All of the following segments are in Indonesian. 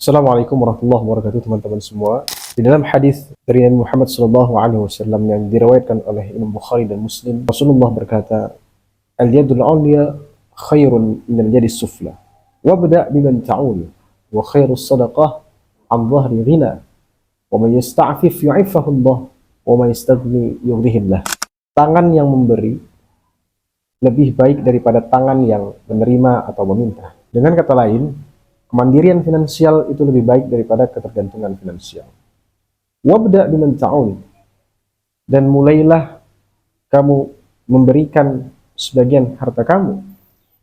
Assalamualaikum warahmatullahi wabarakatuh, teman-teman semua. Di dalam hadis dari Nabi Muhammad SAW yang diriwayatkan oleh Imam Bukhari dan Muslim, Rasulullah berkata, "Al-yadul 'ulya khairun min al-yadis sufla. Wabda' biman ta'ul, wa khairus sadaqah an dhahri ghina, wa man yasta'fif yu'iffahu Allah, wa man yastaghni yughnihillah." Tangan yang memberi lebih baik daripada tangan yang menerima atau meminta. Dengan kata lain, kemandirian finansial itu lebih baik daripada ketergantungan finansial. Wabda biman ta'ul, dan mulailah kamu memberikan sebagian harta kamu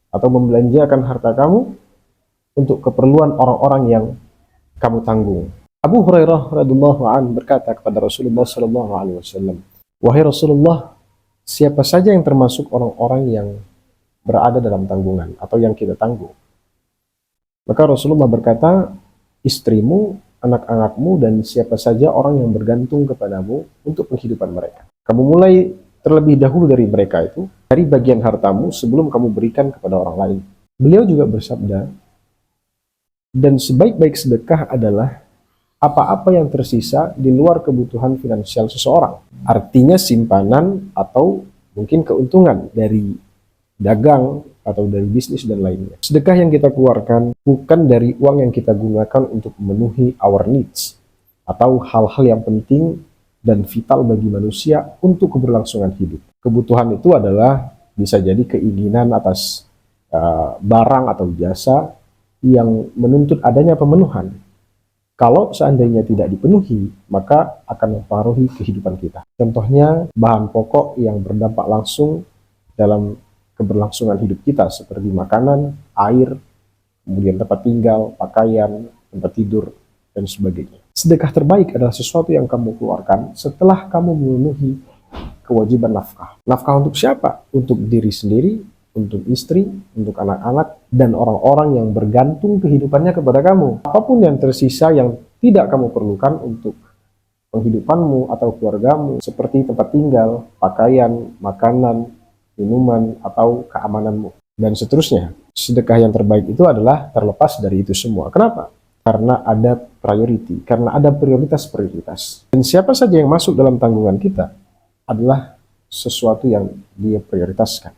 atau membelanjakan harta kamu untuk keperluan orang-orang yang kamu tanggung. Abu Hurairah radhiyallahu anhu berkata kepada Rasulullah sallallahu alaihi wasallam, "Wahai Rasulullah, siapa saja yang termasuk orang-orang yang berada dalam tanggungan atau yang kita tanggung?" Maka Rasulullah berkata, istrimu, anak-anakmu, dan siapa saja orang yang bergantung kepadamu untuk penghidupan mereka. Kamu mulai terlebih dahulu dari mereka itu, dari bagian hartamu sebelum kamu berikan kepada orang lain. Beliau juga bersabda, dan sebaik-baik sedekah adalah apa-apa yang tersisa di luar kebutuhan finansial seseorang. Artinya simpanan atau mungkin keuntungan dari dagang atau dari bisnis dan lainnya. Sedekah yang kita keluarkan bukan dari uang yang kita gunakan untuk memenuhi our needs atau hal-hal yang penting dan vital bagi manusia untuk keberlangsungan hidup. Kebutuhan itu adalah bisa jadi keinginan atas barang atau jasa yang menuntut adanya pemenuhan. Kalau seandainya tidak dipenuhi, maka akan mempengaruhi kehidupan kita. Contohnya, bahan pokok yang berdampak langsung dalam keberlangsungan hidup kita seperti makanan, air, kemudian tempat tinggal, pakaian, tempat tidur, dan sebagainya. Sedekah terbaik adalah sesuatu yang kamu keluarkan setelah kamu memenuhi kewajiban nafkah. Nafkah untuk siapa? Untuk diri sendiri, untuk istri, untuk anak-anak, dan orang-orang yang bergantung kehidupannya kepada kamu. Apapun yang tersisa yang tidak kamu perlukan untuk penghidupanmu atau keluargamu, seperti tempat tinggal, pakaian, makanan, minuman, atau keamananmu, dan seterusnya. Sedekah yang terbaik itu adalah terlepas dari itu semua. Kenapa? Karena ada priority, karena ada prioritas-prioritas. Dan siapa saja yang masuk dalam tanggungan kita adalah sesuatu yang dia prioritaskan.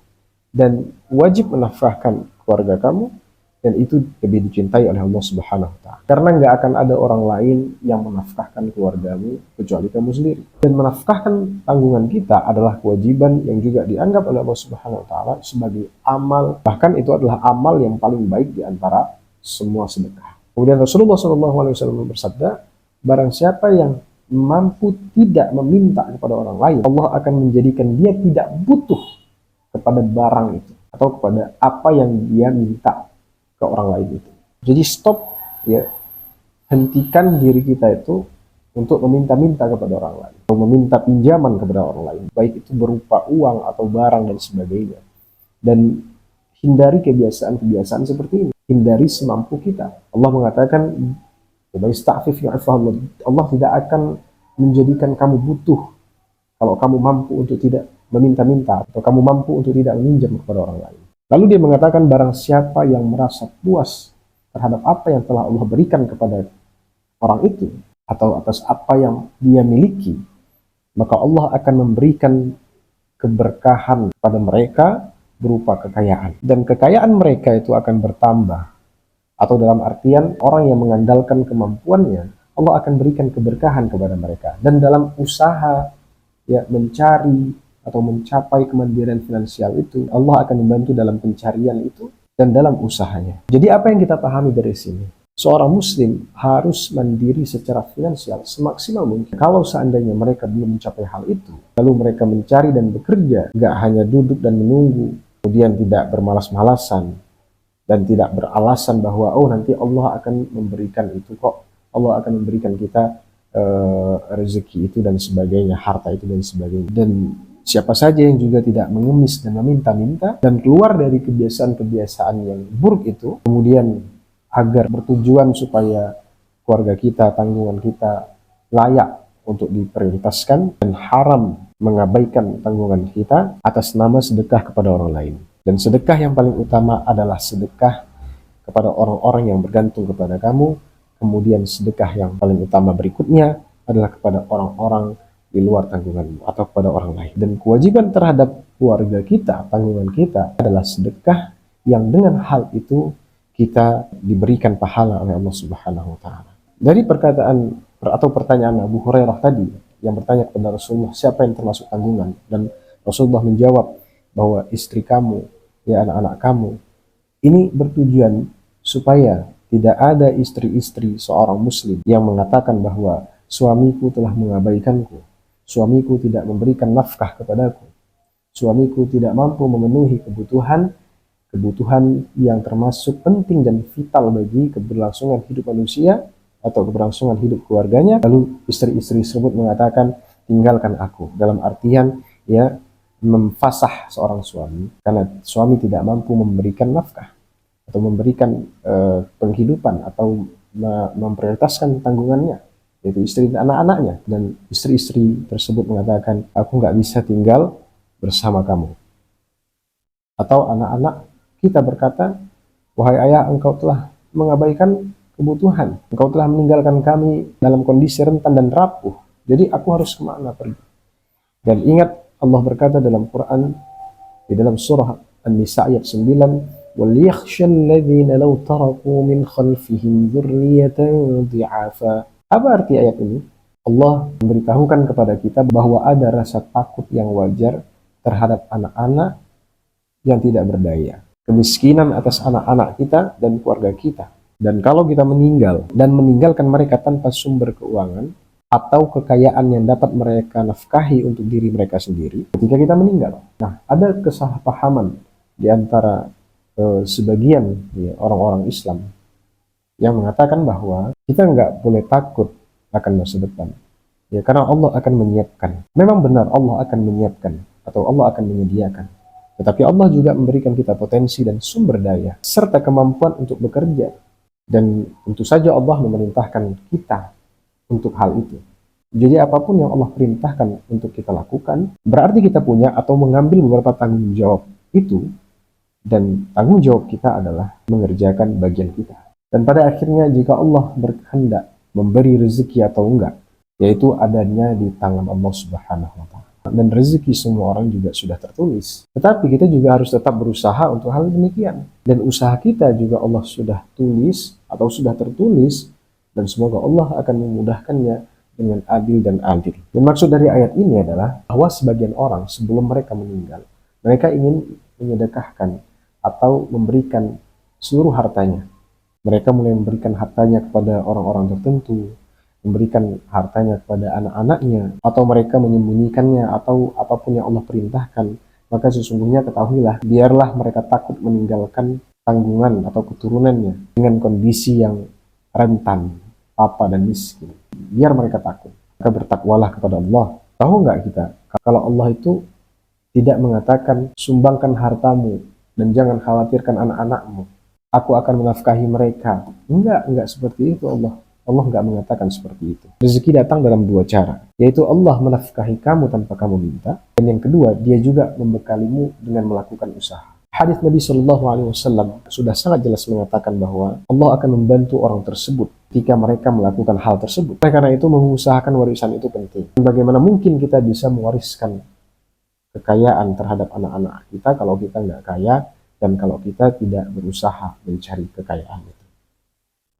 Dan wajib menafkahkan keluarga kamu, dan itu lebih dicintai oleh Allah Subhanahu wa Ta'ala. Karena nggak akan ada orang lain yang menafkahkan keluargamu kecuali kamu sendiri. Dan menafkahkan tanggungan kita adalah kewajiban yang juga dianggap oleh Allah Subhanahu wa Ta'ala sebagai amal. Bahkan itu adalah amal yang paling baik di antara semua sedekah. Kemudian Rasulullah SAW bersabda, barang siapa yang mampu tidak meminta kepada orang lain, Allah akan menjadikan dia tidak butuh kepada barang itu atau kepada apa yang dia minta ke orang lain itu. Jadi stop, ya, hentikan diri kita itu untuk meminta-minta kepada orang lain atau meminta pinjaman kepada orang lain, baik itu berupa uang atau barang dan sebagainya. Dan hindari kebiasaan-kebiasaan seperti ini, hindari semampu kita. Allah mengatakan, Allah tidak akan menjadikan kamu butuh kalau kamu mampu untuk tidak meminta-minta atau kamu mampu untuk tidak meminjam kepada orang lain. Lalu dia mengatakan, barang siapa yang merasa puas terhadap apa yang telah Allah berikan kepada orang itu atau atas apa yang dia miliki, maka Allah akan memberikan keberkahan pada mereka berupa kekayaan. Dan kekayaan mereka itu akan bertambah. Atau dalam artian, orang yang mengandalkan kemampuannya, Allah akan berikan keberkahan kepada mereka. Dan dalam usaha, ya, mencari atau mencapai kemandirian finansial itu, Allah akan membantu dalam pencarian itu dan dalam usahanya. Jadi apa yang kita pahami dari sini? Seorang muslim harus mandiri secara finansial semaksimal mungkin. Kalau seandainya mereka belum mencapai hal itu, lalu mereka mencari dan bekerja, nggak hanya duduk dan menunggu, kemudian tidak bermalas-malasan, dan tidak beralasan bahwa, oh, nanti Allah akan memberikan itu kok, Allah akan memberikan kita rezeki itu dan sebagainya, harta itu dan sebagainya. Dan siapa saja yang juga tidak mengemis dan meminta-minta dan keluar dari kebiasaan-kebiasaan yang buruk itu, kemudian agar bertujuan supaya keluarga kita, tanggungan kita layak untuk diprioritaskan, dan haram mengabaikan tanggungan kita atas nama sedekah kepada orang lain. Dan sedekah yang paling utama adalah sedekah kepada orang-orang yang bergantung kepada kamu, Kemudian sedekah yang paling utama berikutnya adalah kepada orang-orang di luar tanggunganmu atau kepada orang lain. Dan kewajiban terhadap keluarga kita, tanggungan kita adalah sedekah yang dengan hal itu kita diberikan pahala oleh Allah Subhanahu wa taala. Dari perkataan atau pertanyaan Abu Hurairah tadi yang bertanya kepada Rasulullah, siapa yang termasuk tanggungan? Dan Rasulullah menjawab bahwa istri kamu, ya anak-anak kamu. Ini bertujuan supaya tidak ada istri-istri seorang muslim yang mengatakan bahwa suamiku telah mengabaikanku, suamiku tidak memberikan nafkah kepadaku, suamiku tidak mampu memenuhi kebutuhan yang termasuk penting dan vital bagi keberlangsungan hidup manusia atau keberlangsungan hidup keluarganya. Lalu istri-istri tersebut mengatakan, tinggalkan aku, dalam artian ya memfasah seorang suami karena suami tidak mampu memberikan nafkah atau memberikan penghidupan atau memprioritaskan tanggungannya, yaitu istri dan anak-anaknya. Dan istri-istri tersebut mengatakan, aku nggak bisa tinggal bersama kamu. Atau anak-anak kita berkata, wahai ayah, engkau telah mengabaikan kebutuhan, engkau telah meninggalkan kami dalam kondisi rentan dan rapuh, jadi aku harus kemana pergi? Dan ingat, Allah berkata dalam Quran di dalam surah An-Nisa ayat 9, وَلْيَخْشَ الَّذِينَ لَوْ تَرَكُوا مِنْ خَلْفِهِمْ ذُرِّيَّةً ضِعَافًا. Apa arti ayat ini? Allah memberitahukan kepada kita bahwa ada rasa takut yang wajar terhadap anak-anak yang tidak berdaya, kemiskinan atas anak-anak kita dan keluarga kita. Dan kalau kita meninggal dan meninggalkan mereka tanpa sumber keuangan atau kekayaan yang dapat mereka nafkahi untuk diri mereka sendiri ketika kita meninggal. Nah, ada kesalahpahaman di antara sebagian orang-orang Islam yang mengatakan bahwa kita nggak boleh takut akan masa depan. Ya, karena Allah akan menyiapkan. Memang benar Allah akan menyiapkan atau Allah akan menyediakan. Tetapi Allah juga memberikan kita potensi dan sumber daya serta kemampuan untuk bekerja. Dan tentu saja Allah memerintahkan kita untuk hal itu. Jadi apapun yang Allah perintahkan untuk kita lakukan, berarti kita punya atau mengambil beberapa tanggung jawab itu, dan tanggung jawab kita adalah mengerjakan bagian kita. Dan pada akhirnya jika Allah berkehendak memberi rezeki atau enggak, yaitu adanya di tangan Allah Subhanahu wa taala. Dan rezeki semua orang juga sudah tertulis. Tetapi kita juga harus tetap berusaha untuk hal demikian. Dan usaha kita juga Allah sudah tulis atau sudah tertulis, dan semoga Allah akan memudahkannya dengan adil dan adil. Dan maksud dari ayat ini adalah bahwa sebagian orang sebelum mereka meninggal, mereka ingin menyedekahkan atau memberikan seluruh hartanya. Mereka mulai memberikan hartanya kepada orang-orang tertentu, memberikan hartanya kepada anak-anaknya, atau mereka menyembunyikannya, atau apapun yang Allah perintahkan. Maka sesungguhnya ketahuilah, biarlah mereka takut meninggalkan tanggungan atau keturunannya dengan kondisi yang rentan, papa dan miskin. Biar mereka takut. Maka bertakwalah kepada Allah. Tahu nggak kita, kalau Allah itu tidak mengatakan sumbangkan hartamu dan jangan khawatirkan anak-anakmu, aku akan menafkahi mereka. Enggak seperti itu Allah. Allah nggak mengatakan seperti itu. Rezeki datang dalam dua cara, yaitu Allah menafkahi kamu tanpa kamu minta, dan yang kedua, dia juga membekalimu dengan melakukan usaha. Hadis Nabi Shallallahu Alaihi Wasallam sudah sangat jelas mengatakan bahwa Allah akan membantu orang tersebut jika mereka melakukan hal tersebut. Karena itu mengusahakan warisan itu penting. Bagaimana mungkin kita bisa mewariskan kekayaan terhadap anak-anak kita kalau kita nggak kaya dan kalau kita tidak berusaha mencari kekayaan?